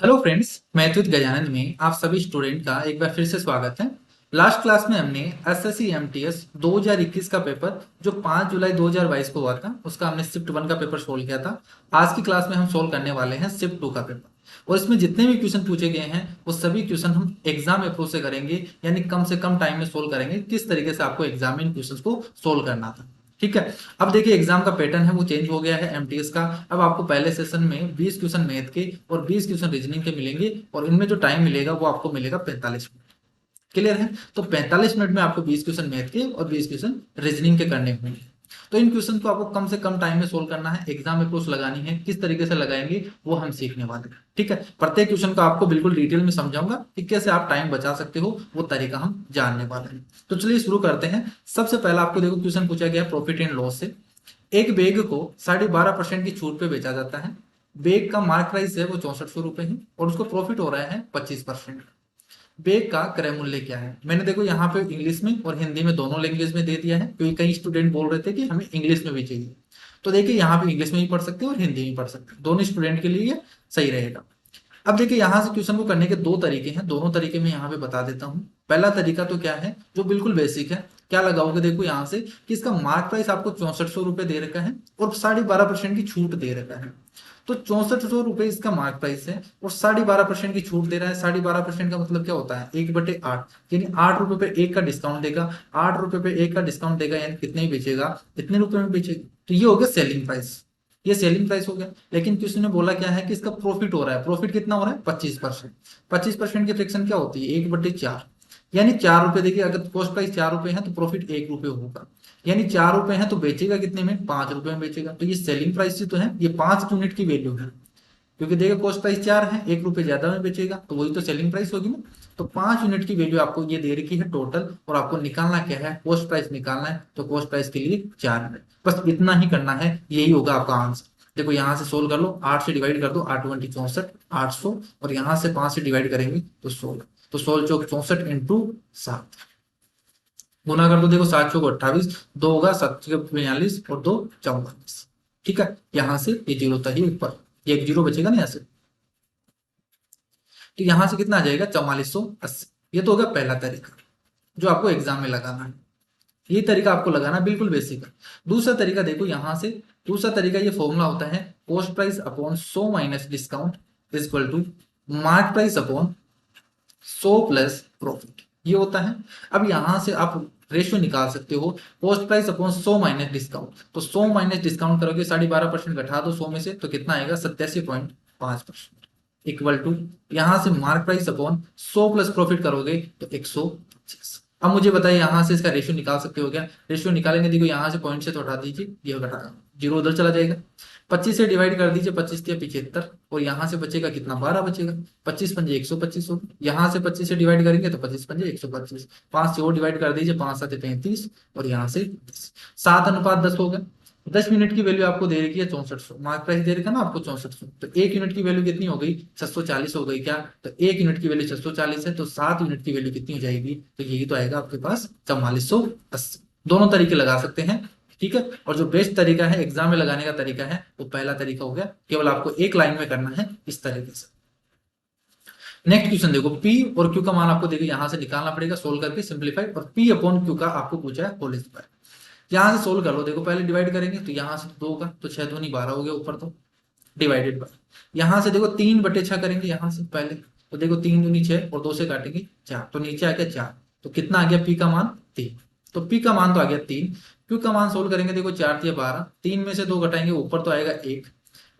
Hello friends, मैं अच्युत गजानन में आप सभी स्टूडेंट का एक बार फिर से स्वागत है। लास्ट क्लास में हमने एसएससी एमटीएस 2021 का पेपर जो 5 जुलाई 2022 को हुआ था उसका हमने शिफ्ट 1 का पेपर सोल्व किया था। आज की क्लास में हम सोल्व करने वाले हैं शिफ्ट 2 का पेपर, और इसमें जितने भी क्वेश्चन पूछे गए हैं वो सभी क्वेश्चन हम एग्जाम अप्रोच से करेंगे, यानी कम से कम टाइम में सोल्व करेंगे। किस तरीके से आपको एग्जाम में इन क्वेश्चन को सोल्व करना था, ठीक है। अब देखिए एग्जाम का पैटर्न है वो चेंज हो गया है एमटीएस का। अब आपको पहले सेशन में 20 क्वेश्चन मैथ के और 20 क्वेश्चन रीजनिंग के मिलेंगे, और इनमें जो टाइम मिलेगा वो आपको मिलेगा 45 मिनट। क्लियर है? तो 45 मिनट में आपको 20 क्वेश्चन मैथ के और 20 क्वेश्चन रीजनिंग के करने होंगे। तो इन क्वेश्चन को आपको कम से कम टाइम में सोल्व करना है, एग्जाम अप्रोच लगानी है। किस तरीके से लगाएंगे वो हम सीखने वाले हैं, ठीक है। प्रत्येक क्वेश्चन को आपको बिल्कुल डिटेल में समझाऊंगा कि कैसे आप टाइम बचा सकते हो, वो तरीका हम जानने वाले हैं। तो चलिए शुरू करते हैं। सबसे पहला आपको देखो क्वेश्चन पूछा गया प्रॉफिट एंड लॉस से। एक बैग को 12.5% की छूट पे बेचा जाता है। बैग का मार्क प्राइस है वो 6400 है और उसको प्रॉफिट हो रहा है 25%। बैग का क्रय मूल्य क्या है? मैंने देखो यहाँ पे इंग्लिश में और हिंदी में दोनों लैंग्वेज में दे दिया है, क्योंकि कई स्टूडेंट बोल रहे थे कि हमें इंग्लिश में भी चाहिए। तो देखिए यहाँ पे इंग्लिश में भी पढ़ सकते हैं और हिंदी में भी पढ़ सकते हैं, दोनों स्टूडेंट के लिए ये सही रहेगा। अब देखिए यहाँ से क्वेश्चन को करने के दो तरीके हैं, दोनों तरीके मैं यहाँ पे बता देता हूँ। पहला तरीका तो क्या है, जो बिल्कुल बेसिक है। क्या लगाओगे, देखो यहाँ से कि इसका मार्क प्राइस आपको 6400 रुपये दे रखा है और 12.5% की छूट दे रखा है। तो 6400 रुपये इसका मार्क प्राइस है और 12.5% की छूट दे रहा है। 12.5% का मतलब क्या होता है, 1/8, यानी 8 रुपए पे एक का डिस्काउंट देगा। 8 रुपए पे एक का डिस्काउंट देगा यानी कितने ही बेचेगा, इतने रुपए में बेचेगा। तो ये हो गया सेलिंग प्राइस, ये सेलिंग प्राइस हो गया। लेकिन किसी ने बोला क्या है कि इसका प्रॉफिट हो रहा है। प्रॉफिट कितना हो रहा है? 25%। 25% की फ्रैक्शन क्या होती है, 1/4, यानी 4 रुपए। देखिए अगर कॉस्ट प्राइस 4 रुपए है तो प्रॉफिट 1 रुपए होगा, यानी 4 रुपए है तो बेचेगा कितने में, 5 रुपए में बेचेगा। तो ये सेलिंग प्राइस तो है, ये 5 यूनिट की वैल्यू है। क्योंकि देखिए कॉस्ट प्राइस 4 है, 1 रुपए ज्यादा में बेचेगा तो वही तो सेलिंग प्राइस होगी ना। तो 5 यूनिट की वैल्यू आपको ये दे रखी है टोटल, और आपको निकालना क्या है, कॉस्ट प्राइस निकालना है। तो कॉस्ट प्राइस के लिए 4 यूनिट, बस इतना ही करना है, यही होगा आपका आंसर। देखो यहाँ से सोल्व कर लो, 8 से डिवाइड कर दो, 8×20 = 64, 800, और यहाँ से 5 से डिवाइड करेंगे तो 16। तो 16×4 = 64 इंटू 7, गुना कर दो। देखो 7×4 = 28, 2 होगा, 7×42 और 2 44। ठीक है, यहाँ से ये जीरो था ही ऊपर, ये एक जीरो बचेगा ना यहाँ से। तो यहाँ से कितना आ जाएगा, 4480। ये तो होगा पहला तरीका जो आपको एग्जाम में लगाना है। ये तरीका आपको लगाना बिल्कुल बेसिक है। दूसरा तरीका देखो यहाँ से, दूसरा तरीका ये फॉर्मूला होता है cost price upon 100 minus discount is equal to mark price upon 100 plus profit, ये होता है। अब यहाँ से आप रेशियो निकाल सकते हो, cost price upon 100 minus discount. तो 100 माइनस डिस्काउंट करोगे, 12.5% घटा दो 100 में से, तो कितना आएगा, 87.5%, इक्वल टू यहाँ से mark price upon 100 plus profit करोगे तो 125। अब मुझे बताइए यहाँ से इसका रेशियो निकाल सकते हो क्या? रेशियो निकालेंगे, देखो यहाँ से पॉइंट से तो हटा दीजिए, ये घटा, जीरो उधर चला जाएगा। 25 से डिवाइड कर दीजिए, 25×3 = 75, और यहाँ से बचेगा कितना, 12 बचेगा। 25×5 = 125 होगा। यहाँ से 25 से डिवाइड करेंगे तो 25×5 = 125। 5 से और डिवाइड कर दीजिए, 5×7 = 35, और यहाँ से 10, 7:10 होगा। 10 यूनिट की वैल्यू आपको दे रखी है 6400, मार्क प्राइस दे रखा ना आपको 6400, तो 1 यूनिट की वैल्यू कितनी हो गई, 640 हो गई क्या? तो 1 यूनिट की वैल्यू 640 है, तो 7 यूनिट की वैल्यू कितनी हो जाएगी, तो यही तो आएगा आपके पास 4480। दोनों तरीके लगा सकते हैं, ठीक है। और जो बेस्ट तरीका है एग्जाम में लगाने का तरीका है वो पहला तरीका हो गया, केवल आपको एक लाइन में करना है इस तरीके से। नेक्स्ट क्वेश्चन देखो, पी और क्यू का मान आपको देखो यहाँ से निकालना पड़ेगा सोल्व करके, सिंप्लीफाई, और पी अपॉन क्यू का आपको पूछा है होल स्क्वायर। यहाँ से सोल्व कर लो, देखो पहले डिवाइड करेंगे तो यहाँ से 2 का, तो 6 दूनी 12 हो गया ऊपर, तो डिवाइडेड बाय, यहाँ से देखो 3/6 करेंगे यहाँ से पहले, तो देखो 3 दूनी 6 और 2 से काटेंगे 4, तो नीचे आ गया 4। तो कितना आ गया, पी का मान 3। तो पी का मान तो आ गया 3। क्यू का मान सोल्व करेंगे, देखो 4×3 = 12, 3 में से 2 घटाएंगे ऊपर तो आएगा 1।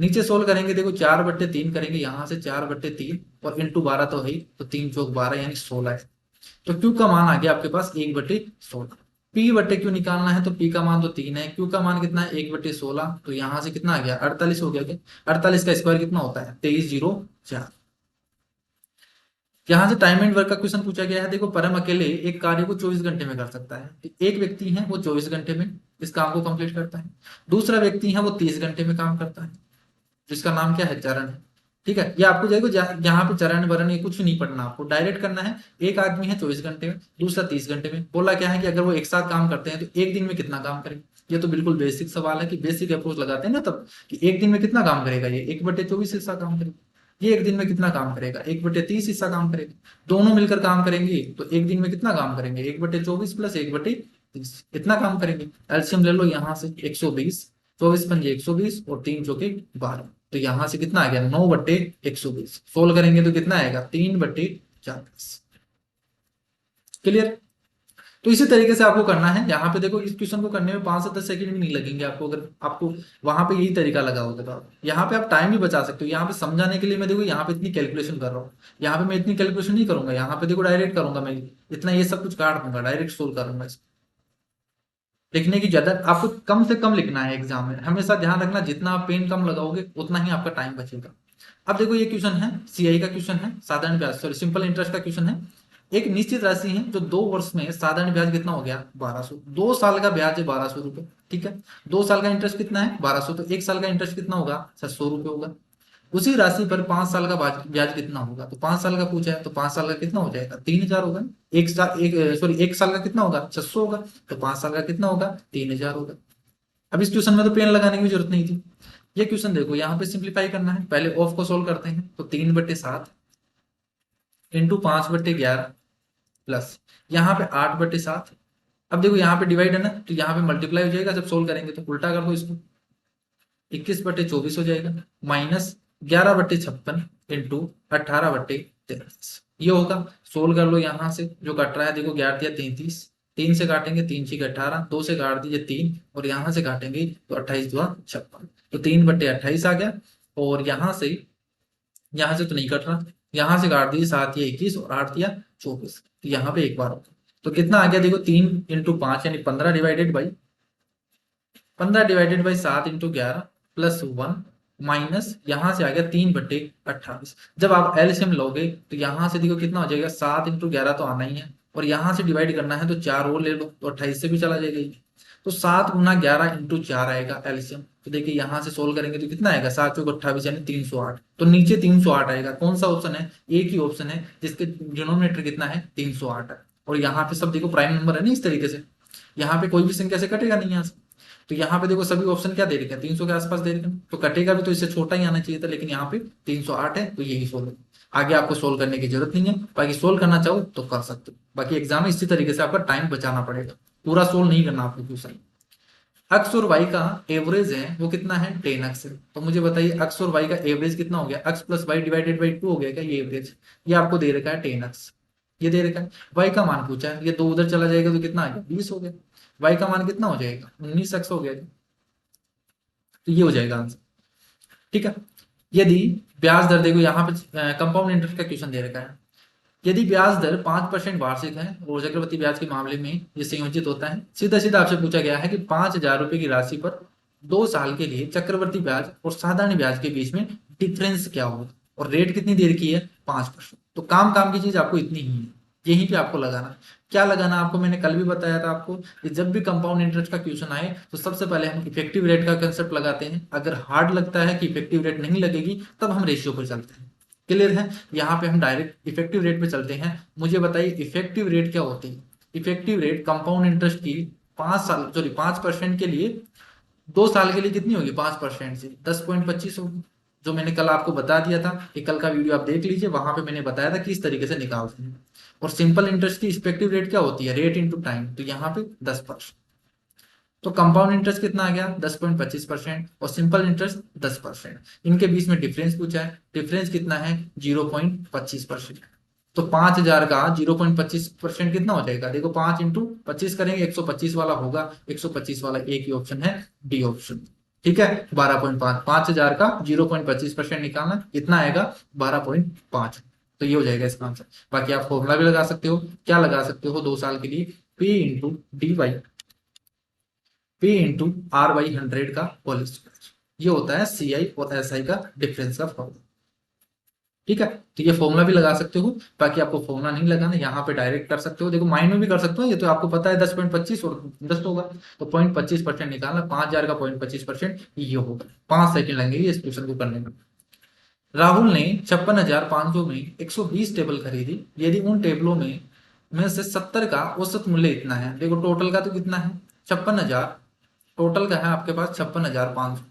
नीचे सोल्व करेंगे, देखो 4/3 करेंगे, यहाँ से 4/3 और इंटू 12 तो है ही, तो 3×4 = 12 यानी 16 है। तो क्यू का मान आ गया आपके पास 1/16। पी बट्टे क्यू निकालना है, तो पी का मान तो 3 है, क्यू का मान कितना है 1/16, तो यहाँ से कितना आ गया 48 हो गया क्या? 48 का स्क्वायर कितना होता है, 2304। यहाँ से टाइम एंड वर्क का क्वेश्चन पूछा गया है। देखो परम अकेले एक कार्य को 24 घंटे में कर सकता है। एक व्यक्ति है वो 24 घंटे में इस काम को कंप्लीट करता है। दूसरा व्यक्ति है वो 30 घंटे में काम करता है, जिसका नाम क्या है, चरण है। ठीक है, ये आपको जाएगा यहाँ पे चरण वरण ये कुछ नहीं पढ़ना, आपको डायरेक्ट करना है। एक आदमी है 24 घंटे में, दूसरा 30 घंटे में। बोला क्या है कि अगर वो एक साथ काम करते हैं तो एक दिन में कितना काम करेंगे। ये तो बिल्कुल बेसिक सवाल है कि बेसिक अप्रोच लगाते हैं ना तब, कि एक दिन में कितना काम करेगा, ये 1/24 हिस्सा काम करेगा। ये एक दिन में कितना काम करेगा, 1/30 हिस्सा काम करेगा। दोनों मिलकर काम करेंगे तो एक दिन में कितना काम करेंगे, 1/24 प्लस 1/30 इतना काम करेंगे। एलसीएम ले लो यहाँ से 120, 24 पंजे 120 और 3 चौके 12, तो यहाँ से कितना आ गया 9/120। सोल्व करेंगे तो कितना आएगा 3/40। क्लियर। तो इसी तरीके से आपको करना है। यहाँ पे देखो इस क्वेश्चन को करने में 5 से 10 सेकंड भी नहीं लगेंगे आपको, अगर आपको वहां पे यही तरीका लगा होगा तो आप यहाँ पे आप टाइम भी बचा सकते हो। यहाँ पे समझाने के लिए मैं देखो यहाँ पे इतनी कैलकुलेशन कर रहा हूँ, यहाँ पे मैं इतनी कैलकुलेशन नहीं करूंगा, यहाँ पे देखो डायरेक्ट करूंगा मैं, इतना ये सब कुछ काट दूंगा, डायरेक्ट सोल्व करूंगा इसको। लिखने की ज्यादा आपको कम से कम लिखना है एग्जाम में, हमेशा ध्यान रखना जितना आप पेन कम लगाओगे उतना ही आपका टाइम बचेगा। अब देखो ये क्वेश्चन है सीआई का क्वेश्चन है, साधारण ब्याज सॉरी सिंपल इंटरेस्ट का क्वेश्चन है। एक निश्चित राशि है जो 2 वर्ष में साधारण ब्याज कितना हो गया 1200, 2 साल का ब्याज है 1200 रुपए, ठीक है। 2 साल का इंटरेस्ट कितना है 1200, तो 1 साल का इंटरेस्ट कितना होगा 600 रुपए होगा। उसी राशि पर 5 साल का ब्याज कितना होगा, तो 5 साल का पूछा है तो 5 साल का कितना हो जाएगा 3000 होगा। एक साल का कितना होगा 600 होगा, तो 5 साल का कितना होगा 3000 होगा। अब इस क्वेश्चन में तो पेन लगाने की जरूरत नहीं थी। ये क्वेश्चन देखो यहाँ पे सिंप्लीफाई करना है, पहले ऑफ को सोल्व करते हैं, तो 3/7 इंटू 5/11 प्लस यहाँ पे 8/7। अब देखो यहाँ पे डिवाइड है ना, तो यहाँ पे मल्टीप्लाई हो जाएगा, जब सोल्व करेंगे तो उल्टा कर दो इसको, 21/24 हो जाएगा, माइनस 11/56 इंटू 18/33 ये होगा। सोल्व कर लो यहाँ से, जो कट रहा है देखो 11×3 = 33, 3 से काटेंगे 3×6 = 18, 2 से काट दीजिए 3 और यहाँ से काटेंगे तो 28×2 = 56, तो 3/28 आ गया। और यहाँ से तो नहीं कट रहा, यहाँ से काट दीजिए 7×21 और 8×24, तो यहाँ पे एक बार होगा, तो कितना आ गया देखो 3×5 यानी 15 डिवाइडेड बाई 7 × 11 प्लस 1 माइनस यहाँ से आ गया 3/28। जब आप एलसीएम लोगे तो यहाँ से देखो कितना हो जाएगा 7 × 11 तो आना ही है, और यहाँ से डिवाइड करना है तो 4 और ले लो तो 28 से भी चला जाएगा ये। तो 7×11 × 4 आएगा एलसीएम। तो देखिए यहाँ से सोल्व करेंगे तो कितना आएगा 7×4 = 28 यानी 308, तो नीचे 308 आएगा। कौन सा ऑप्शन है, एक ही ऑप्शन है जिसके डिनोमिनेटर कितना है 308 है। और यहाँ पे सब देखो प्राइम नंबर है ना, इस तरीके से यहाँ पे कोई भी संख्या से कटेगा नहीं यहाँ से। तो यहाँ पे देखो सभी ऑप्शन क्या दे रखे हैं 300 के आसपास दे रखे हैं, तो कटेगा भी तो इससे छोटा ही आना चाहिए था, लेकिन यहाँ पे 308 है तो यही सोल्व है। आगे आपको सोल्व करने की जरूरत नहीं है, बाकी सोल्व करना चाहो तो कर सकते हो। बाकी एग्जाम में इसी तरीके से आपका टाइम बचाना पड़ेगा, पूरा सोल्व नहीं करना आपको क्वेश्चन। एक्स और वाई का एवरेज है वो कितना है 10x है, तो मुझे बताइए एक्स और वाई का एवरेज कितना हो गया, X plus Y divided by 2 हो गया क्या ये एवरेज। ये आपको दे रखा है 10x, ये दे रखा है। वाई का मान पूछा है, ये 2 उधर चला जाएगा तो कितना आ गया 20 हो गया। वाई का मान कितना हो जाएगा 19x हो गया, तो ये हो जाएगा आंसर, ठीक है। यदि ब्याज दर देखो यहाँ पे कंपाउंड इंटरेस्ट का क्वेश्चन दे रखा है, यदि ब्याज दर 5% वार्षिक है और चक्रवृद्धि ब्याज के मामले में ये संयोजित होता है, सीधा सीधा आपसे पूछा गया है कि 5,000 रुपए की राशि पर 2 साल के लिए चक्रवृद्धि ब्याज और साधारण ब्याज के बीच में डिफरेंस क्या होगा, और रेट कितनी देर की है 5%। तो काम की चीज आपको इतनी ही है, यहीं पे आपको लगाना। क्या लगाना आपको, मैंने कल भी बताया था आपको कि जब भी कंपाउंड इंटरेस्ट का क्वेश्चन आए तो सबसे पहले हम इफेक्टिव रेट का कंसेप्ट लगाते हैं। अगर हार्ड लगता है कि इफेक्टिव रेट नहीं लगेगी तब हम रेशियो पर चलते हैं। क्लियर है, यहाँ पे हम डायरेक्ट इफेक्टिव रेट पे चलते हैं। मुझे बताइए इफेक्टिव रेट क्या होती है। इफेक्टिव रेट कंपाउंड इंटरेस्ट की 5% के लिए 2 साल के लिए कितनी होगी 5% से 10.25 होगी, जो मैंने कल आपको बता दिया था कि कल का वीडियो आप देख लीजिए, वहां पे मैंने बताया था किस तरीके से निकालते हैं। और सिंपल इंटरेस्ट की इफेक्टिव रेट क्या होती है रेट इंटू टाइम, तो यहाँ पे 10%। तो कंपाउंड इंटरेस्ट कितना आ गया 10.25% और सिंपल इंटरेस्ट 10%। इनके बीच में डिफरेंस पूछा है, डिफरेंस कितना है 0.25%। तो 5,000 का 0.25% कितना हो जाएगा, देखो 5 × 25 करेंगे 125 वाला होगा, 125 वाला एक ही ऑप्शन है डी ऑप्शन, ठीक है। 12.5, 5,000 का 0.25% निकालना कितना आएगा 12.5, तो ये हो जाएगा इसका आंसर। बाकी आप फॉर्मूला भी लगा सकते हो, क्या लगा सकते हो 2 साल के लिए P/R/100 का होल स्क्वायर, ये होता है CI और SI का डिफरेंस का फॉर्मूला, ठीक है। तो ये फॉर्मूला भी लगा सकते हो, बाकी आपको फॉर्मूला नहीं लगाना, यहाँ पे डायरेक्ट कर सकते हो। देखो माइंड में भी कर सकते हो, ये तो आपको पता है 10.25 और 10 होगा, तो 0.25% निकालना, 5,000 का 0.25% ये होगा। 5 सेकंड लगेंगे इस क्वेश्चन को करने में। राहुल ने 56,500 में 120 टेबल खरीदी, यदि उन टेबलों में से 70 का औसत मूल्य इतना है। देखो टोटल का तो कितना है 56,000, टोटल का है आपके पास 56,500,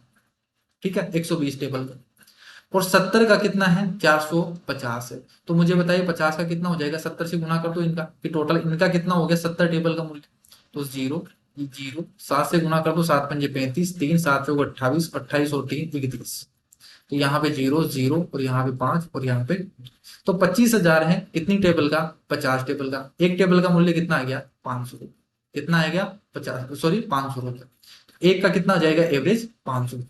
ठीक है 120 टेबल का। और 70 का कितना है, 450 है। तो मुझे बताइए 50 का कितना हो जाएगा, 70 से गुना कर दो इनका, कि टोटल इनका कितना हो गया 70 टेबल का मूल्य। तो जीरो, ये जीरो, 7 से गुना कर दो, 7 पंजे 35, 3 7 चौक 28, 28 और 3 31। तो यहाँ पे जीरो जीरो और यहाँ पे 5 और यहाँ पे, तो 25,000 है कितनी टेबल का, 50 टेबल का। एक टेबल का मूल्य कितना आ गया, 500 रुपये। कितना आ गया, 50, सॉरी 500 रुपये। एक का कितना आ जाएगा एवरेज, 500।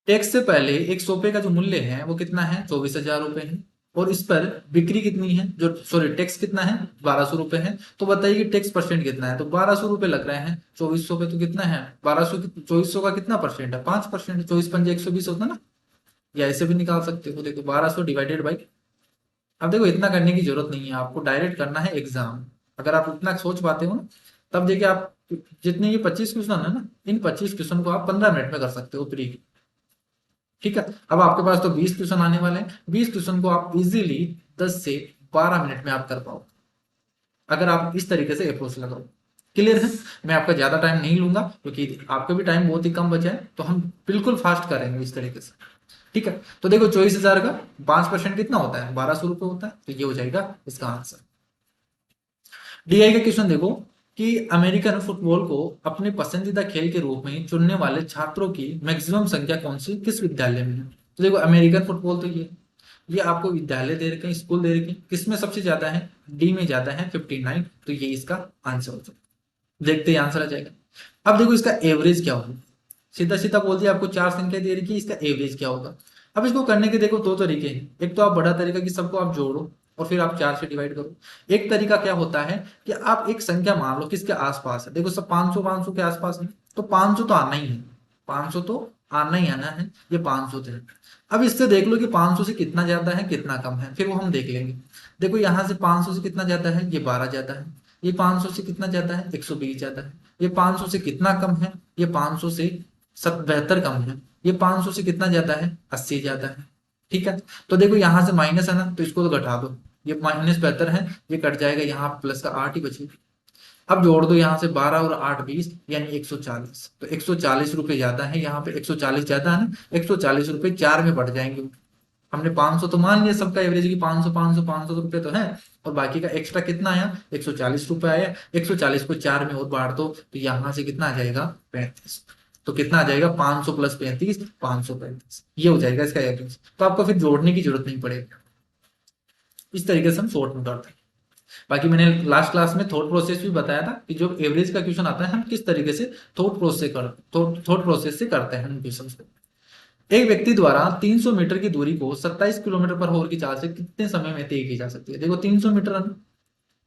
टैक्स से पहले एक सोफे का जो मूल्य है वो कितना है, 24,000 रुपए है। और इस पर बिक्री कितनी है, जो सॉरी टैक्स कितना है, 1200 रुपए है। तो बताइए कि टैक्स परसेंट कितना है, तो 1200 रुपए लग रहे हैं 2400 पे, तो कितना है 1200, 2400 का कितना परसेंट है, 5%। 24 पंजे 120 होता है ना, या ऐसे भी निकाल सकते हो। देखो 1200 डिवाइडेड बाई, अब देखो इतना करने की जरूरत नहीं है, आपको डायरेक्ट करना है एग्जाम। अगर आप इतना सोच पाते हो ना, तब देखिए आप जितने ये 25 क्वेश्चन है ना, इन 25 क्वेश्चन को आप 15 मिनट में कर सकते हो प्री। ठीक है, अब आपके पास तो 20 क्वेश्चन आने वाले हैं, 20 क्वेश्चन को आप इजीली 10 से 12 मिनट में आप कर पाओ, अगर आप इस तरीके से अप्रोच लगाओ। क्लियर है, मैं आपका ज्यादा टाइम नहीं लूंगा क्योंकि आपका भी टाइम बहुत ही कम बचा है, तो हम बिल्कुल फास्ट करेंगे इस तरीके से। ठीक है, तो देखो 24,000 का 5% कितना होता है, 1200 रुपये होता है, तो ये हो जाएगा इसका आंसर। डीआई का क्वेश्चन देखो कि अमेरिकन फुटबॉल को अपने पसंदीदा खेल के रूप में चुनने वाले छात्रों की मैक्सिमम संख्या कौन सी किस विद्यालय में है। तो देखो अमेरिकन फुटबॉल, तो ये आपको विद्यालय दे रखे हैं, स्कूल दे रखे हैं, किसमें सबसे ज्यादा है, डी में ज्यादा है 59। तो ये इसका आंसर हो जाएगा। देखते ही आंसर आ जाएगा। अब देखो इसका एवरेज क्या होगा, सीधा सीधा बोल दिया, आपको चार संख्या दे रखी है, इसका एवरेज क्या होगा। अब इसको करने के देखो दो तरीके हैं, एक तो आप बड़ा तरीका कि सबको आप जोड़ो और फिर आप 4 से डिवाइड करो। एक तरीका क्या होता है कि आप एक संख्या मान लो किसके आसपास है, देखो सब 500 500 के आसपास है, तो 500 तो आना ही है, 500 तो आना ही आना है, ये 500 है। अब इससे देख लो कि 500 से कितना ज्यादा है कितना कम है, फिर वो हम देख लेंगे। देखो यहाँ से 500 से कितना ज्यादा है, ये 12 ज्यादा है। ये 500 से कितना ज्यादा है, 120 ज्यादा है। ये 500 से कितना कम है, ये 500 से 72 कम है। ये 500 से कितना ज्यादा है, 80 ज्यादा है। ठीक है, तो देखो यहाँ से माइनस है ना, तो इसको तो घटा दो, ये -72 है, ये कट जाएगा, यहाँ प्लस का 8 ही बचेगा। अब जोड़ दो यहाँ से 12 और 8 20, यानी 140। तो 140 रुपए ज्यादा है, यहाँ पे 140 ज्यादा है ना, 140 रुपए 4 में बढ़ जाएंगे। हमने 500 तो मान लिया सबका एवरेज की 500 500 500 रुपए तो है, और बाकी का एक्स्ट्रा कितना आया, 140 रुपए आया। 140 को 4 में और बांट दो, तो यहाँ से कितना आ जाएगा, 35। तो कितना आ जाएगा, 500 प्लस 35, 535, ये हो जाएगा इसका एवरेज। तो आपको फिर जोड़ने की जरूरत नहीं पड़ेगी, इस तरीके से हम शॉर्ट में करते हैं। बाकी मैंने लास्ट क्लास में थॉट प्रोसेस भी बताया था कि जो एवरेज का क्वेश्चन आता है हम किस तरीके से थॉट प्रोसेस से करते हैं क्वेश्चन को। एक व्यक्ति द्वारा 300 मीटर की दूरी को 27 किलोमीटर पर आवर की चाल से कितने समय में तय की जा सकती है। देखो 300 मीटर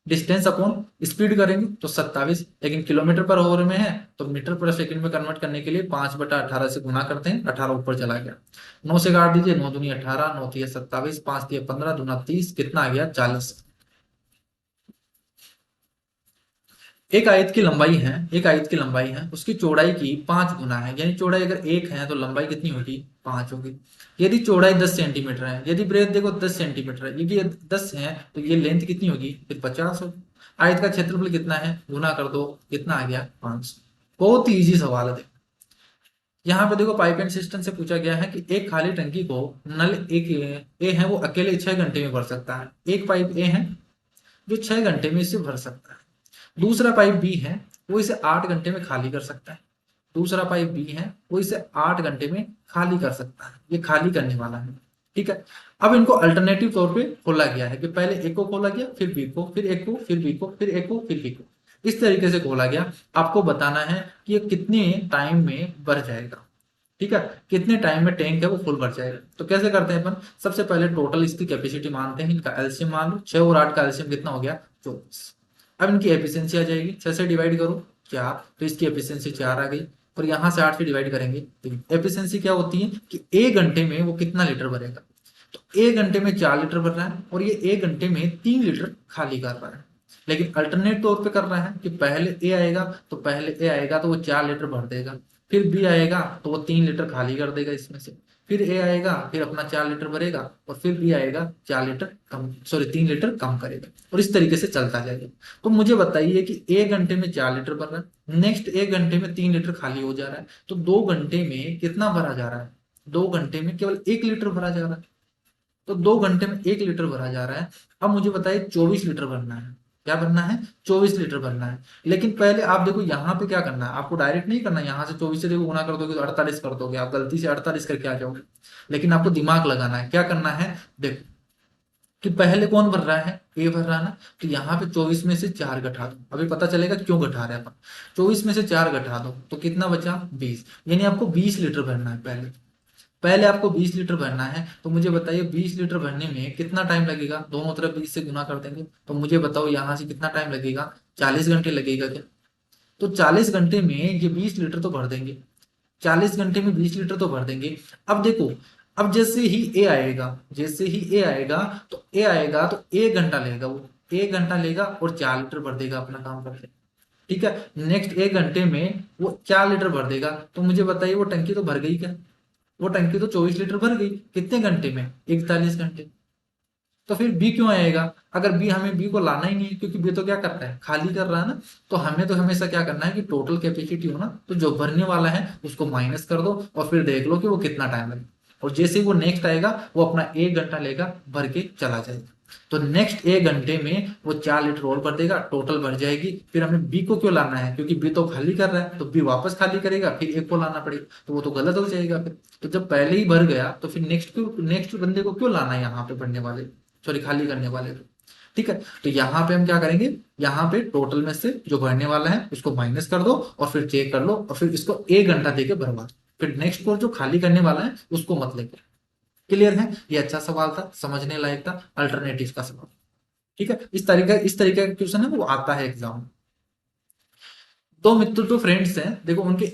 डिस्टेंस अपॉन स्पीड करेंगे तो 27, लेकिन किलोमीटर पर आवर में है तो मीटर पर सेकंड में कन्वर्ट करने के लिए 5/18 से गुना करते हैं, 18 ऊपर चला गया। 9 से काट दीजिए, 9 दूनी 18, 9 तिया 27, 5 तिया 15, दूना 30, कितना आ गया 40। एक आयत की लंबाई है, उसकी चौड़ाई की 5 गुना है, यानी चौड़ाई अगर 1 है तो लंबाई कितनी होगी, 5 होगी। यदि चौड़ाई 10 सेंटीमीटर है, यदि ब्रेथ देखो 10 सेंटीमीटर है, यदि 10 है तो ये लेंथ कितनी होगी, फिर 50 होगी। आयत का क्षेत्रफल कितना है, गुना कर दो, कितना आ गया 500। बहुत ही इजी सवाल है। यहाँ पे देखो पाइप एंड सिस्टम से पूछा गया है कि एक खाली टंकी को नल एक ए है वो अकेले 6 घंटे में भर सकता है। एक पाइप ए है जो 6 घंटे में इसे भर सकता है। दूसरा पाइप बी है वो इसे 8 घंटे में खाली कर सकता है। दूसरा पाइप बी है वो इसे 8 घंटे में खाली कर सकता है, ये खाली करने वाला है। ठीक है, अब इनको अल्टरनेटिव तौर पे खोला गया है कि पहले एक को खोला गया, फिर बी को, फिर एक को, फिर बी को, फिर एक को, फिर बी को, इस तरीके से खोला गया। आपको बताना है कि ये कितने टाइम में भर जाएगा। ठीक है, कितने टाइम में टैंक है वो फुल भर जाएगा। तो कैसे करते हैं अपन, सबसे पहले टोटल इसकी कैपेसिटी मानते हैं, इनका एलसीएम मान लो, 6 और 8 का एलसीएम कितना हो गया, 24। अब इनकी एफिशिएंसी आ जाएगी, 6 से डिवाइड करो 4, तो इसकी एफिशिएंसी 4 आ गई। और यहाँ से 8 से डिवाइड करेंगे तो एफिशिएंसी क्या होती है कि 1 घंटे में वो कितना लीटर भरेगा। तो 1 घंटे में 4 लीटर भर रहा है और ये 1 घंटे में 3 लीटर खाली कर रहा है। लेकिन अल्टरनेट तौर पे कर रहा है कि पहले ए आएगा, तो पहले ए आएगा तो वो 4 लीटर भर देगा, फिर बी आएगा तो वो 3 लीटर खाली कर देगा इसमें से, फिर ए आएगा फिर अपना 4 लीटर भरेगा, और फिर बी आएगा 4 लीटर कम, सॉरी 3 लीटर कम करेगा, और इस तरीके से चलता जाएगा। तो मुझे बताइए कि 1 घंटे में 4 लीटर भर रहा है, नेक्स्ट 1 घंटे में 3 लीटर खाली हो जा रहा है, तो 2 घंटे में कितना भरा जा रहा है, 2 घंटे में केवल 1 लीटर भरा जा रहा है। तो 2 घंटे में 1 लीटर भरा जा रहा है। अब मुझे बताइए 24 लीटर भरना है। क्या भरना है? 24 लीटर भरना है। लेकिन पहले आप देखो यहाँ पे क्या करना है, आपको डायरेक्ट नहीं करना, यहाँ से 24 से देखो गुना कर दोगे तो 48 कर दोगे, आप गलती से 48 करके आ जाओगे। लेकिन आपको दिमाग लगाना है, क्या करना है, देखो कि पहले कौन भर रहा है, ए भर रहा है ना। तो यहाँ पे 24 में से 4 घटा दो, अभी पता चलेगा क्यों घटा रहे हैं अपन। 24 में से 4 घटा दो तो कितना बचा, 20। यानी आपको 20 लीटर भरना है पहले। पहले आपको 20 लीटर भरना है। तो मुझे बताइए 20 लीटर भरने में कितना टाइम लगेगा, दोनों तरफ 20 से गुना कर देंगे तो मुझे बताओ यहाँ से कितना टाइम लगेगा, 40 घंटे लगेगा क्या? तो 40 घंटे में ये 20 लीटर तो भर देंगे। 40 घंटे में 20 लीटर तो भर देंगे। अब देखो, अब जैसे ही ए आएगा, जैसे ही ए आएगा, तो ए आएगा तो 1 घंटा लेगा, वो 1 घंटा लेगा और 4 लीटर भर देगा अपना काम करके। ठीक है, नेक्स्ट 1 घंटे में वो 4 लीटर भर देगा। तो मुझे बताइए वो टंकी तो भर गई क्या? वो टंकी तो 24 लीटर भर गई, कितने घंटे में, 41 घंटे। तो फिर बी क्यों आएगा? अगर बी, हमें बी को लाना ही नहीं है, क्योंकि बी तो क्या कर रहा है, खाली कर रहा है ना। तो हमें तो हमेशा क्या करना है कि टोटल कैपेसिटी हो ना, तो जो भरने वाला है उसको माइनस कर दो और फिर देख लो कि वो कितना टाइम लगेगा। और जैसे ही वो नेक्स्ट आएगा वो अपना 1 घंटा लेगा, भर के चला जाएगा। तो नेक्स्ट 1 घंटे में वो 4 लीटर और भर देगा, टोटल भर जाएगी। फिर हमें बी को क्यों लाना है, क्योंकि बी तो खाली कर रहा है, तो बी वापस खाली करेगा, फिर एक को लाना पड़ेगा, तो वो तो गलत हो जाएगा फिर। तो जब पहले ही भर गया तो फिर नेक्स्ट बंदे को क्यों लाना है यहाँ पे भरने वाले, सॉरी खाली करने वाले को। ठीक है, तो यहाँ पे हम क्या करेंगे, यहाँ पे टोटल में से जो भरने वाला है उसको माइनस कर दो और फिर चेक कर लो और फिर इसको 1 घंटा देके भरवा दो। फिर नेक्स्ट को जो खाली करने वाला है उसको मत लेकर। क्लियर है? ये अच्छा सवाल था, समझने लायक था, अल्टरनेटिव का सवाल। ठीक है, इस तरीके का क्वेश्चन है वो आता है एग्जाम में। दो मित्र, जो फ्रेंड्स हैं, देखो उनके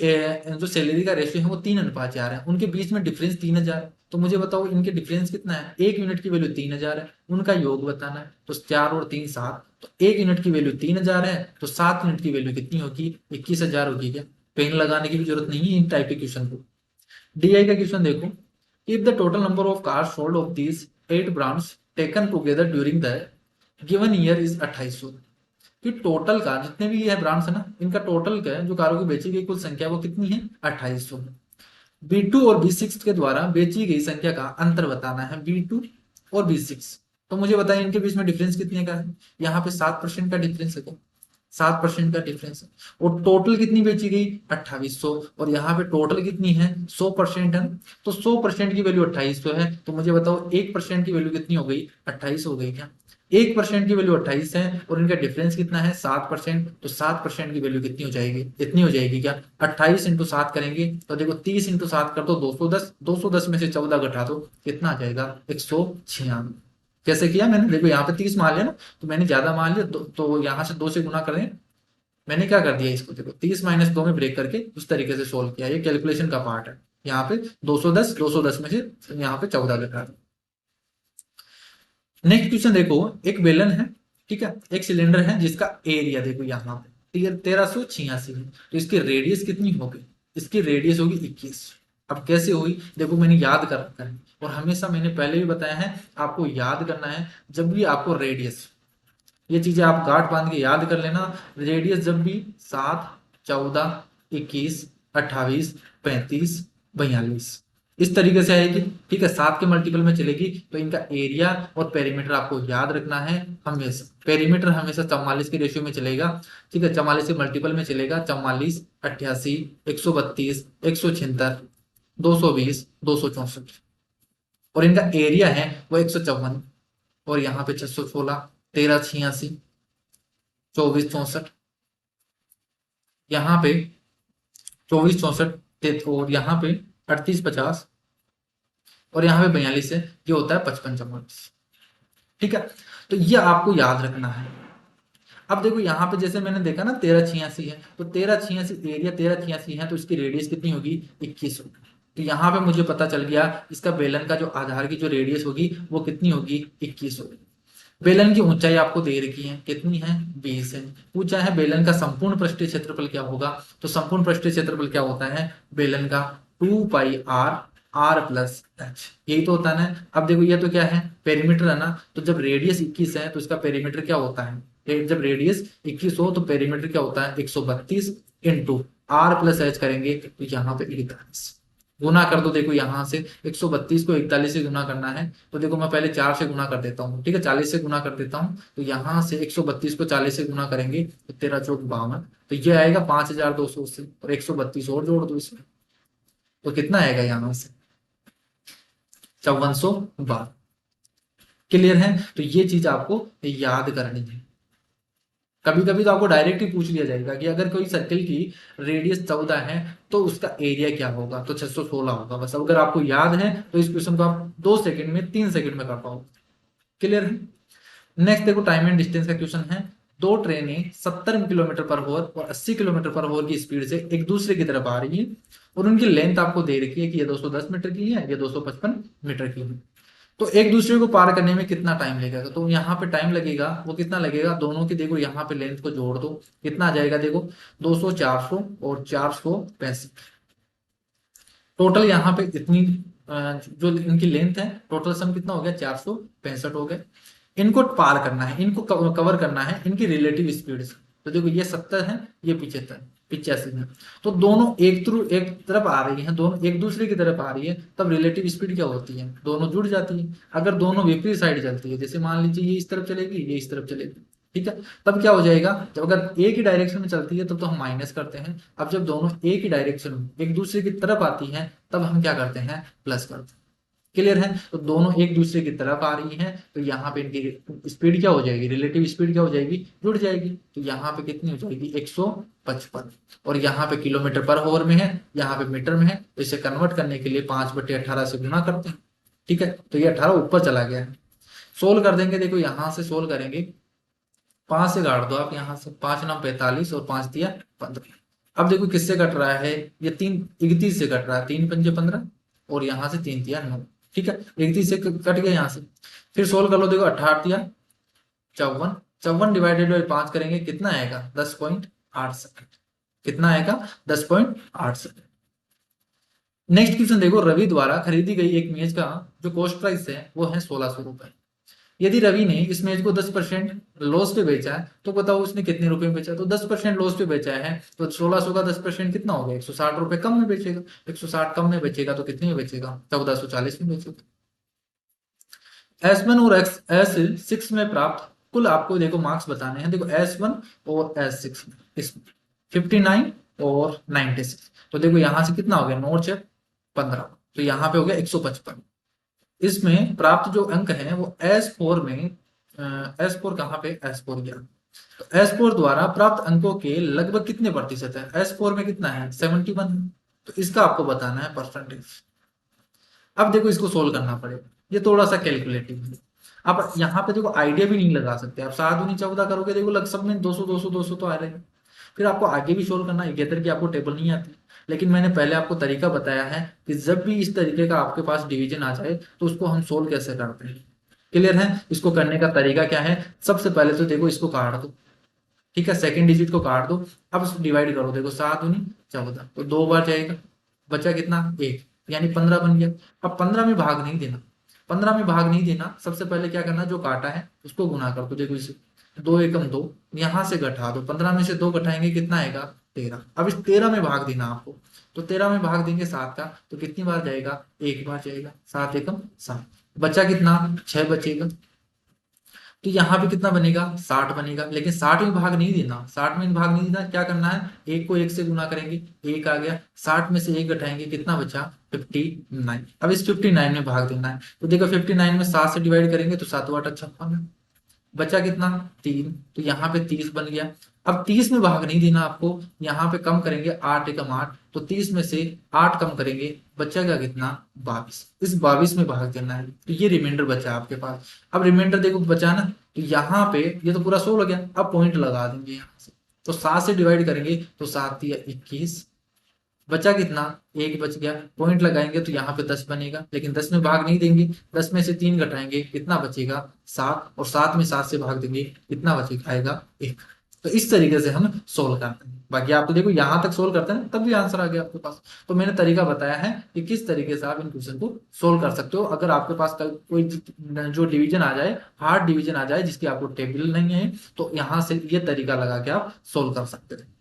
जो सैलरी का रेशियो है वो 3:4 है, उनके बीच में डिफरेंस 3000 है। तो मुझे बताओ इनके डिफरेंस कितना है, 1 यूनिट की वैल्यू 3000 है, उनका योग बताना है। तो 4 और 3 7, तो 1 यूनिट की वैल्यू 3000 है, तो 7 यूनिट की वैल्यू कितनी होगी, 21,000 होगी क्या? पेन लगाने की भी जरूरत नहीं है इन टाइप के क्वेश्चन को। डीआई का क्वेश्चन देखो, if the total number of cars sold off these 8 brands taken together during the given year is 2800। कि टोटल का जितने भी ये ब्रांड्स है ना, इनका टोटल का जो कारों की बेची गई कुल संख्या वो कितनी है, 2800। B2 और B6 के द्वारा बेची गई संख्या का अंतर बताना है, B2 और B6। तो मुझे बताएं इनके बीच में डिफरेंस कितने का है, यहाँ पे 7% का डिफरेंस है क्या? 7% का डिफरेंस है। और टोटल कितनी बेची गई, 2800, और यहाँ पे टोटल कितनी है, 100% है ना। तो 100% की वैल्यू 2800 है, तो मुझे बताओ 1% की वैल्यू कितनी हो गई, 28 हो गई क्या? 1% की वैल्यू 28 है और इनका डिफरेंस कितना है, 7%। तो 7% की वैल्यू कितनी हो जाएगी, इतनी हो जाएगी क्या? 28 इंटू 7 करेंगे तो देखो 30 इंटू 7 कर दो 210, 210 में से 14 घटा दो, कितना आ जाएगा, 196। कैसे किया मैंने, देखो यहाँ पे 30 मान लिया ना, तो मैंने ज्यादा मान लिया, तो यहाँ से 2 से गुना करें। मैंने क्या कर दिया इसको, देखो 30 माइनस 2 में ब्रेक करके उस तरीके से सोल्व किया, ये कैलकुलेशन का पार्ट है। यहाँ पे 210 में से यहाँ पे 14 घटा दो। नेक्स्ट क्वेश्चन देखो, एक बेलन है, ठीक है, एक सिलेंडर है जिसका एरिया देखो यहाँ पे 1386 है, तो इसकी रेडियस कितनी होगी, इसकी रेडियस होगी 21। अब कैसे हुई, देखो मैंने याद कर रखा है और हमेशा मैंने पहले भी बताया है, आपको याद करना है जब भी आपको रेडियस, ये चीजें आप गांठ बांध के याद कर लेना। रेडियस जब भी 7, 14, 21, 28, 35, 42 इस तरीके से आएगी, ठीक है, 7 के मल्टीपल में चलेगी, तो इनका एरिया और पेरीमीटर आपको याद रखना है हमेशा। पेरीमीटर हमेशा 44 के रेशियो में चलेगा, ठीक है, 44 के मल्टीपल में चलेगा, 44, 88, 132, 176, 220, 264। और इनका एरिया है वो 154, और यहाँ पे 616, 1386, 2464, यहाँ पे 2464, और यहाँ पे 3850, और यहाँ पे 42 है, ये होता है 5544। ठीक है, तो ये आपको याद रखना है। अब देखो यहाँ पे जैसे मैंने देखा ना 1386 है, तो 1386 एरिया 1386 है, तो इसकी रेडियस कितनी होगी, 21 होगी। तो यहाँ पे मुझे पता चल गया इसका बेलन का जो आधार की जो रेडियस होगी वो कितनी होगी, 21 होगी। बेलन की ऊंचाई आपको दे रखी है, कितनी है, 20 है। पूछा है बेलन का संपूर्ण पृष्ठीय क्षेत्रफल क्या होगा, तो संपूर्ण पृष्ठीय क्षेत्रफल क्या होता है बेलन का, 2 पाई आर प्लस एच, यही तो होता है ना। अब देखो ये तो क्या है, पेरीमीटर है ना, तो जब रेडियस 21 है तो इसका पेरीमीटर क्या होता है, जब रेडियस 21 हो तो पेरीमीटर क्या होता है, 132 इंटू आर प्लस एच करेंगे तो यहाँ पे 41। गुना कर दो, देखो यहाँ से 132 को 41 से गुना करना है, तो देखो मैं पहले 4 से गुना कर देता हूँ, ठीक है, 40 से गुना कर देता हूँ, तो यहाँ से 132 को 40 से गुना करेंगे तो 13 चौक 52, तो ये आएगा 5280 और 132 और जोड़ दो इसमें, तो कितना आएगा यहाँ से 5412। क्लियर है? तो ये चीज आपको याद करनी है। कभी कभी तो आपको डायरेक्ट ही पूछ लिया जाएगा कि अगर कोई सर्कल की रेडियस 14 है तो उसका एरिया क्या होगा, तो 616 होगा। बस अगर आपको याद है तो इस क्वेश्चन को आप 2 सेकंड में 3 सेकंड में कर पाओगे। क्लियर है? नेक्स्ट देखो, टाइम एंड डिस्टेंस का क्वेश्चन है। दो ट्रेनें 70 किलोमीटर पर आवर और 80 किलोमीटर पर आवर की स्पीड से एक दूसरे की तरफ आ रही है और उनकी लेंथ आपको दे रखी है कि ये 210 मीटर की है, ये 255 मीटर की है। तो एक दूसरे को पार करने में कितना टाइम लगेगा, तो यहाँ पे टाइम लगेगा वो कितना लगेगा, दोनों की देखो यहाँ पे लेंथ को जोड़ दो, कितना आ जाएगा देखो 200 400 और 465, टोटल यहाँ पे इतनी जो इनकी लेंथ है, टोटल सम कितना हो गया 465 हो गया। इनको पार करना है, इनको कवर करना है इनकी रिलेटिव स्पीड से। तो देखो ये 70 है, ये 85 है, तो दोनों एक तरफ आ रही हैं, दोनों एक दूसरे की तरफ आ रही है, तब रिलेटिव स्पीड क्या होती है, दोनों जुड़ जाती है। अगर दोनों विपरीत साइड चलती है, जैसे मान लीजिए ये इस तरफ चलेगी, ये इस तरफ चलेगी, ठीक है, तब क्या हो जाएगा, जब अगर एक ही डायरेक्शन में चलती है तब तो हम माइनस करते हैं, अब जब दोनों एक ही डायरेक्शन में एक दूसरे की तरफ आती हैं तब हम क्या करते हैं, प्लस करते हैं। क्लियर है? तो दोनों एक दूसरे की तरफ आ रही हैं तो यहाँ पे इनकी स्पीड क्या हो जाएगी, रिलेटिव स्पीड क्या हो जाएगी, जुड़ जाएगी। तो यहाँ पे कितनी हो जाएगी 155, और यहाँ पे किलोमीटर पर आवर में है, यहाँ पे मीटर में है, तो इसे कन्वर्ट करने के लिए 5/18 से गुना करते हैं। ठीक है, तो ये 18 ऊपर चला गया है। सोल्व कर देंगे, देखो यहाँ से सोल्व करेंगे, 5 से काट दो आप, यहाँ से 5 9 45 और 5 दिया 15। अब देखो किससे कट रहा है, ये 31 से कट रहा है, 3 पंजे 15 और यहाँ से 3 दिया 9। ठीक है, 31 से कट गया यहाँ से। फिर सोल्व कर लो, देखो 18 दिया 54, 54 डिवाइडेड बाई 5 करेंगे कितना आएगा 10.8 सेकंड। कितना आएगा 10.8 सेकंड। नेक्स्ट क्वेश्चन देखो, रवि द्वारा खरीदी गई एक मेज का जो कॉस्ट प्राइस है वो है 1600 रुपए। यदि रवि ने इस मेज को 10% लॉस पे बेचा है तो बताओ उसने कितने रुपए में बेचा, तो 10% लॉस पे बेचा है तो 1600 का 10% कितना हो गया, 160 रुपए कम में बेचेगा। 160 कम में बेचेगा तो कितने में बेचेगा, 1440 में बेचेगा। S1 और S6 में प्राप्त कुल आपको देखो मार्क्स बताने हैं। देखो S1 और S6 में इसमें 59 और 96, तो देखो यहां से कितना हो गया, 9 6 15, तो यहाँ पे हो गया 155। इसमें प्राप्त जो अंक है वो S4 में, S4 कहाँ पे, S4 गया, तो S4 द्वारा प्राप्त अंकों के लगभग कितने प्रतिशत है, S4 में कितना है 71 है, तो इसका आपको बताना है परसेंटेज। अब देखो इसको सोल्व करना पड़ेगा, ये थोड़ा सा कैलकुलेटिव है। अब यहाँ पे देखो आइडिया भी नहीं लगा सकते आप, 7 दूनी 14 करोगे, देखो लग सब में 200 200 200 तो आ रहे हैं। फिर आपको आगे भी सोल्व करना है, गेटर की आपको टेबल नहीं आती, लेकिन मैंने पहले आपको तरीका बताया है कि जब भी इस तरीके का आपके पास डिवीजन आ जाए तो उसको हम सोल्व कैसे करते हैं। क्लियर है? इसको करने का तरीका क्या है, सबसे पहले तो देखो इसको काट दो, ठीक है, सेकंड डिजिट को काट दो, अब इसको डिवाइड करो, देखो 7 दूनी 14, तो 2 बार जाएगा, बचा कितना 1, यानी 15 बन गया। अब 15 में भाग नहीं देना, 15 में भाग नहीं देना, सबसे पहले क्या करना, जो काटा है उसको गुना कर दो, देखो इसे 2 एकम 2, यहां से घटा दो, 15 में से 2 घटाएंगे कितना आएगा 13। अब इस 13 में भाग देना आपको, तो 13 में भाग देंगे 7 का, तो कितनी बार जाएगा, एक बार जाएगा, 7 एकम 7, बचा कितना 6 बचेगा। तो यहाँ पे कितना बनेगा 60 बनेगा, लेकिन 60 में भाग नहीं देना, 60 में भाग नहीं देना, क्या करना है, एक को एक से गुना करेंगे, एक आ गया, 60 में से एक घटाएंगे कितना बचा 59। अब इस 59 में भाग देना है, तो देखो 59 में 7 से डिवाइड करेंगे तो 7 8 56, बचा कितना 3, तो यहाँ पे 30 बन गया। अब 30 में भाग नहीं देना आपको, यहाँ पे कम करेंगे 8 एकम 8, तो 30 में से 8 कम करेंगे, बचेगा कितना 22, इस 22 में भाग देना है, तो ये रिमाइंडर बचा आपके पास। अब रिमाइंडर देखो बचा ना, तो यहाँ पे ये तो पूरा 16 हो गया, अब पॉइंट लगा देंगे यहाँ से, तो 7 से डिवाइड करेंगे तो 7 या 21, बचा कितना एक बच गया, पॉइंट लगाएंगे तो यहाँ पे 10 बनेगा, लेकिन 10 में भाग नहीं देंगे, 10 में से 3 घटाएंगे कितना बचेगा 7, और 7 में 7 से भाग देंगे कितना बचेगा आएगा 1। तो इस तरीके से हम सोल्व करते हैं। बाकी आप तो देखो यहाँ तक सोल्व करते हैं तब भी आंसर आ गया आपके पास। तो मैंने तरीका बताया है कि किस तरीके से आप इन क्वेश्चन को सोल्व कर सकते हो। अगर आपके पास कोई जो डिवीजन आ जाए, हार्ड डिवीजन आ जाए जिसकी आपको टेबल नहीं है, तो यहाँ से ये तरीका लगा के आप सोल्व कर सकते हैं।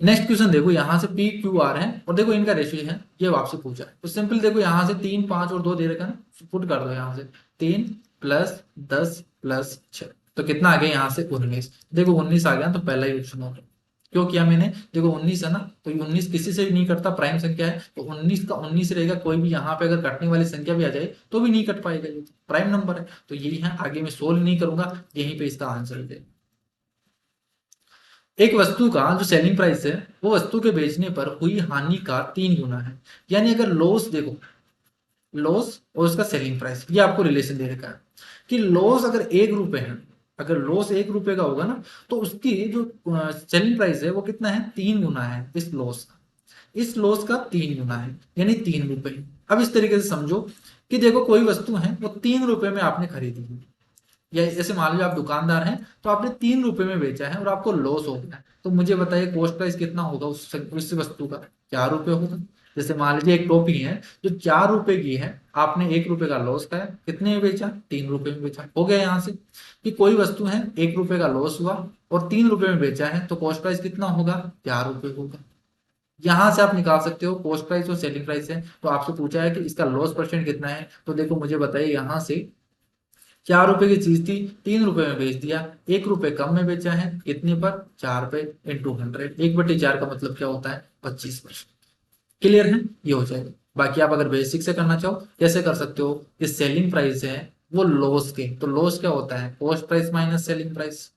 नेक्स्ट क्वेश्चन देखो, यहाँ से पी क्यू आर है और देखो इनका रेशियो है, ये आपसे पूछा है। तो सिंपल देखो यहाँ से 3 5 और 2 दे रखा है ना, पुट कर दो यहाँ से 3 प्लस 10 प्लस 6, तो कितना आ गया यहाँ से 19। देखो 19 आ गया तो पहला ही ऑप्शन हो गया। क्यों किया मैंने, देखो 19 है ना, तो 19 किसी से भी नहीं कटता, प्राइम संख्या है, तो 19 का 19 रहेगा। कोई भी यहाँ पे अगर कटने वाली संख्या भी आ जाए तो भी नहीं कट पाएगा, ये प्राइम नंबर है। तो यही है, आगे मैं सोल्व नहीं करूंगा, यहीं पे इसका आंसर है। एक वस्तु का जो सेलिंग प्राइस है वो वस्तु के बेचने पर हुई हानि का 3 गुना है। यानी अगर लॉस देखो, लॉस और उसका सेलिंग प्राइस, ये आपको रिलेशन दे रखा है कि लॉस अगर 1 रुपए है, अगर लॉस 1 रुपए का होगा ना, तो उसकी जो सेलिंग प्राइस है वो कितना है, 3 गुना है इस लॉस का। इस लॉस का 3 गुना है यानी 3 रुपए। अब इस तरीके से समझो कि देखो कोई वस्तु है वो 3 रुपए में आपने खरीदी है, या जैसे मान लीजिए आप दुकानदार हैं तो आपने 3 रुपए में बेचा है और आपको लॉस हो गया है, तो मुझे बताइए कॉस्ट प्राइस कितना होगा उस वस्तु का, 4 रुपए होगा। जैसे मान लीजिए एक टोपी है जो 4 रुपए की है, आपने 1 रुपए का लॉस खाया, कितने में बेचा, 3 रुपए में बेचा। हो गया यहाँ से कि कोई वस्तु है 1 रुपए का लॉस हुआ और 3 रुपए में बेचा है, तो कॉस्ट प्राइस कितना होगा, 4 रुपए होगा। यहां से आप निकाल सकते हो कॉस्ट प्राइस और सेलिंग प्राइस है। तो आपसे पूछा है कि इसका लॉस परसेंट कितना है, तो देखो मुझे बताइए यहाँ से 4 रुपए की चीज थी, 3 रुपए में बेच दिया, 1 रुपए कम में बेचा है, कितने पर, 4 पे इंटू 100, 1/4 का मतलब क्या होता है, 25%। क्लियर है, ये हो जाएगा। बाकी आप अगर बेसिक से करना चाहो कैसे कर सकते हो, कि सेलिंग प्राइस है वो लॉस के, तो लॉस क्या होता है, cost price minus selling price,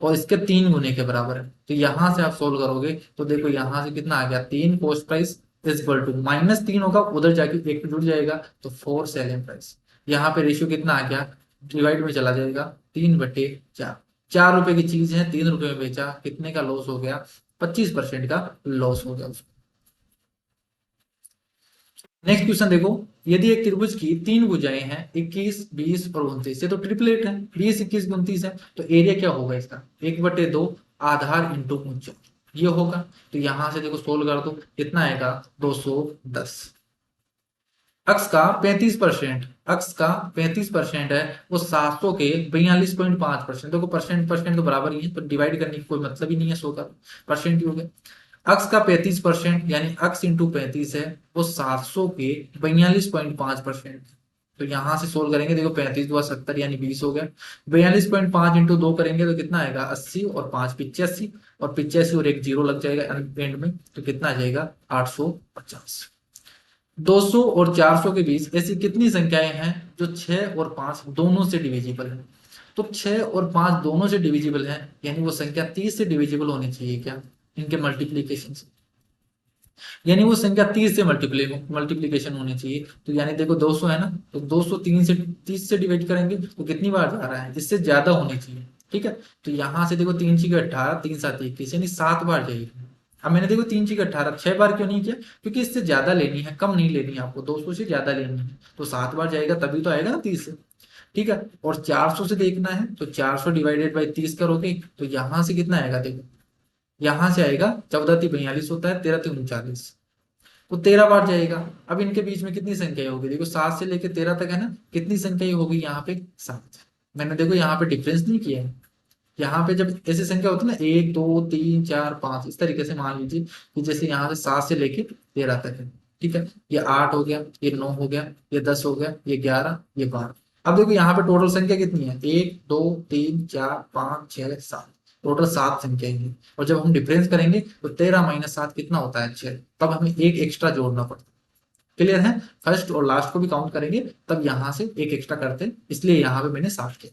और इसके 3 गुने के बराबर है। तो यहां से आप सोल्व करोगे तो देखो यहाँ से कितना आ गया, 3 cost price is equal to -3 होगा, उधर जाके एक जुड़ जाएगा तो 4 सेलिंग प्राइस। यहाँ पे रेशियो कितना आ गया, डिवाइड में चला जाएगा, 3/4। 4 रुपए की चीज है, 3 रुपए में बेचा, कितने का लॉस हो गया, 25% का लॉस हो गया उसको। नेक्स्ट क्वेश्चन देखो, यदि एक त्रिभुज की 3 भुजाएं हैं 21 20 और 29, ये तो ट्रिपलेट है, 20 21 29 है, तो एरिया क्या होगा इसका, 1/2 आधार इंटू ऊंचाई, ये होगा। तो यहां से देखो सोल्व कर दो, कितना आएगा, 210। अक्स का 35%, अक्स का 35% है, वो 700 के 42.5%। देखो परसेंट परसेंट तो बराबर ही है, तो डिवाइड करने की कोई मतलब ही नहीं है, 100 का परसेंट ही हो गया। अक्स का 35% यानी अक्स इंटू 35 है, वो 700 के 42.5%। तो यहां से सोल्व करेंगे, देखो 35 2 70 यानी 20 हो गया, 42.5 इंटू 2 करेंगे तो कितना आएगा, 80 और 5 85, और 85 और एक जीरो लग जाएगा एंड में, तो कितना आ जाएगा, 850। 200 और 400 के बीच ऐसी कितनी संख्याएं हैं जो 6 और 5 दोनों से डिविजिबल है। तो 6 और 5 दोनों से डिविजिबल है, यानी वो संख्या 30 से डिविजिबल होनी चाहिए क्या, इनके मल्टीप्लीकेशन से, यानी वो संख्या 30 से मल्टीप्लीकेशन होनी चाहिए। तो यानी देखो 200 है ना, तो 200 3 से 30 से डिवाइड करेंगे तो कितनी बार जा रहा है, इससे ज्यादा होनी चाहिए। ठीक है, तो यहां से देखो 3 6 18, 3 7 21 यानी 7 बार जाएगी। अब मैंने देखो 3 6 18 6 बार क्यों नहीं किया, क्योंकि इससे ज्यादा लेनी है, कम नहीं लेनी है आपको, 200 से ज्यादा लेनी है, तो 7 बार जाएगा तभी तो आएगा ना 30 से। ठीक है, और 400 से देखना है तो 400 डिवाइडेड बाई 30 करोगे तो यहां से कितना आएगा, देखो यहां से आएगा 14 3 42 होता है, 13 3 39, वो 13 बार जाएगा। अब इनके बीच में कितनी संख्या होगी, देखो 7 से लेकर 13 तक है ना, कितनी संख्या होगी यहाँ पे, 7। मैंने देखो यहाँ पे डिफरेंस नहीं किया है, यहाँ पे जब ऐसी संख्या होती है ना 1 2 3 4 5, इस तरीके से मान लीजिए कि जैसे यहाँ से 7 से लेके 13 तक है। ठीक है, ये 8 हो गया, ये 9 हो गया, ये 10 हो गया, ये 11, ये 12। अब देखो यहाँ पे टोटल संख्या कितनी है, 1 2 3 4 5 6 7, टोटल 7 संख्या है। और जब हम डिफरेंस करेंगे तो 13 - 7 कितना होता है, 6, तब हमें एक एक्स्ट्रा जोड़ना पड़ता है। क्लियर है, फर्स्ट और लास्ट को भी काउंट करेंगे तब यहाँ से एक एक्स्ट्रा करते हैं, इसलिए यहाँ पे मैंने 7 किया।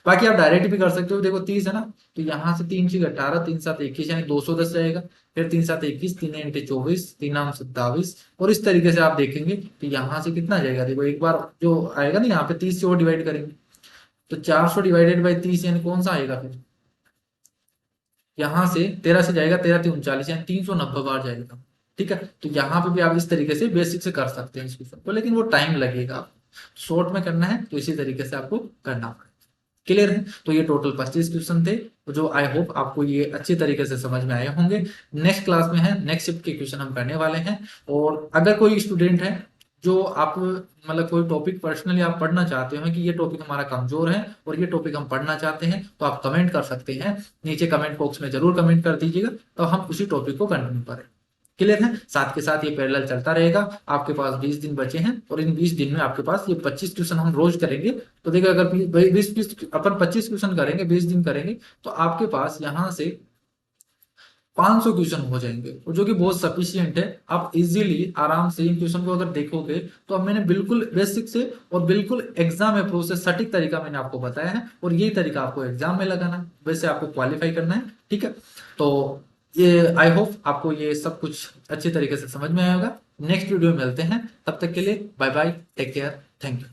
बाकी आप डायरेक्ट भी कर सकते हो, देखो 30 है ना, तो यहाँ से 3 6 18, 3 7 21 यानी 210 जाएगा, फिर 3 7 21, 3 इंटे 24, 3 9 27, और इस तरीके से आप देखेंगे तो यहाँ से कितना जाएगा, देखो एक बार जो आएगा ना यहाँ पे 30 से और डिवाइड करेंगे तो 400 डिवाइडेड बाई 30 यानी कौन सा आएगा, फिर यहाँ से 13 से जाएगा, 13 3 39 यानी 390 बार जाएगा। ठीक है, तो यहाँ पे भी आप इस तरीके से बेसिक से कर सकते हैं इस क्वेश्चन को, लेकिन वो टाइम लगेगा, शॉर्ट में करना है तो इसी तरीके से आपको करना पड़ेगा। क्लियर है, तो ये टोटल 25 क्वेश्चन थे, तो जो आई होप आपको ये अच्छी तरीके से समझ में आए होंगे। नेक्स्ट क्लास में है, नेक्स्ट शिफ्ट के क्वेश्चन हम करने वाले हैं। और अगर कोई स्टूडेंट है जो आप मतलब कोई टॉपिक पर्सनली आप पढ़ना चाहते हो कि ये टॉपिक हमारा कमजोर है और ये टॉपिक हम पढ़ना चाहते हैं, तो आप कमेंट कर सकते हैं। नीचे कमेंट बॉक्स में जरूर कमेंट कर दीजिएगा, तो हम उसी टॉपिक को कंटिन्यू करें। क्लियर है? साथ के साथ ये पैरेलल चलता रहेगा। आपके पास 20 दिन बचे हैं और इन 20 दिन में आपके पास ये 25 क्वेश्चन हम रोज करेंगे। तो देखिए अगर 20 अपन 25 क्वेश्चन करेंगे, 20 दिन करेंगे, तो आपके पास यहाँ से 500 क्वेश्चन हो जाएंगे, और जो कि बहुत सफिशियंट है। आप इजीली आराम से इन क्वेश्चन को अगर देखोगे, तो अब मैंने बिल्कुल बेसिक से और बिल्कुल एग्जाम अप्रोच से सटीक तरीका मैंने आपको बताया है, और यही तरीका आपको एग्जाम में लगाना है, वैसे आपको क्वालिफाई करना है। ठीक है, तो ये आई होप आपको ये सब कुछ अच्छे तरीके से समझ में आएगा। नेक्स्ट वीडियो में मिलते हैं, तब तक के लिए bye bye, take care, thank you.